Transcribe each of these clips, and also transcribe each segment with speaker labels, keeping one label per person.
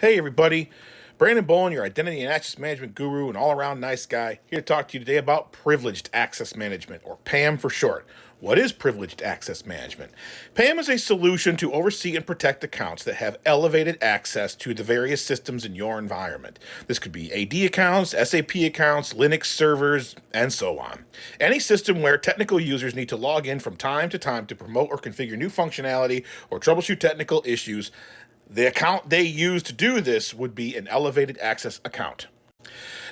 Speaker 1: Hey everybody, Brandon Bolin, your identity and access management guru and all-around nice guy, here to talk to you today about Privileged Access Management, or PAM for short. What is Privileged Access Management? PAM is a solution to oversee and protect accounts that have elevated access to the various systems in your environment. This could be AD accounts, SAP accounts, Linux servers, and so on. Any system where technical users need to log in from time to time to promote or configure new functionality or troubleshoot technical issues. The account they use to do this would be an elevated access account.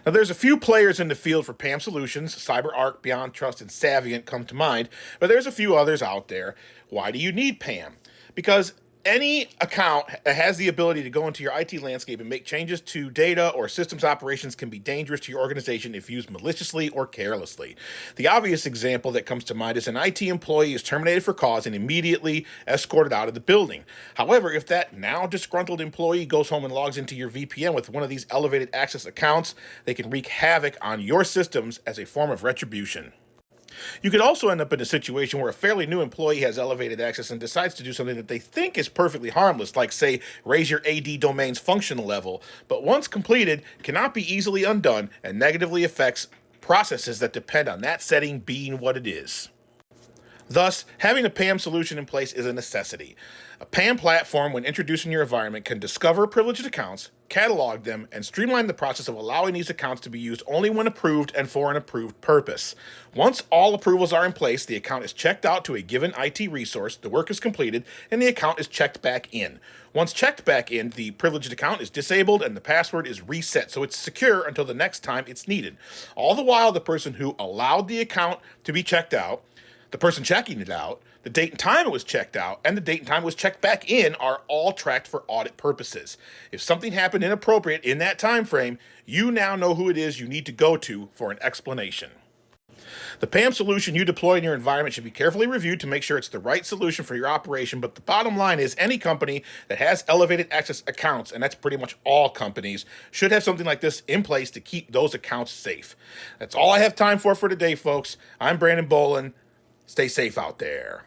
Speaker 1: Now, there's a few players in the field for PAM solutions. CyberArk, BeyondTrust, and Saviynt come to mind, but there's a few others out there. Why do you need PAM? Because any account that has the ability to go into your IT landscape and make changes to data or systems operations can be dangerous to your organization if used maliciously or carelessly. The obvious example that comes to mind is an IT employee is terminated for cause and immediately escorted out of the building. However, if that now disgruntled employee goes home and logs into your VPN with one of these elevated access accounts, they can wreak havoc on your systems as a form of retribution. You could also end up in a situation where a fairly new employee has elevated access and decides to do something that they think is perfectly harmless, like, say, raise your AD domain's functional level, but once completed, cannot be easily undone and negatively affects processes that depend on that setting being what it is. Thus, having a PAM solution in place is a necessity. A PAM platform, when introduced in your environment, can discover privileged accounts, catalog them, and streamline the process of allowing these accounts to be used only when approved and for an approved purpose. Once all approvals are in place, the account is checked out to a given IT resource, the work is completed, and the account is checked back in. Once checked back in, the privileged account is disabled and the password is reset, so it's secure until the next time it's needed. All the while, the person who allowed the account to be checked out, the person checking it out, the date and time it was checked out, and the date and time it was checked back in are all tracked for audit purposes. If something happened inappropriate in that time frame, you now know who it is you need to go to for an explanation. The PAM solution you deploy in your environment should be carefully reviewed to make sure it's the right solution for your operation, but the bottom line is any company that has elevated access accounts, and that's pretty much all companies, should have something like this in place to keep those accounts safe. That's all I have time for today, folks. I'm Brandon Bolin. Stay safe out there.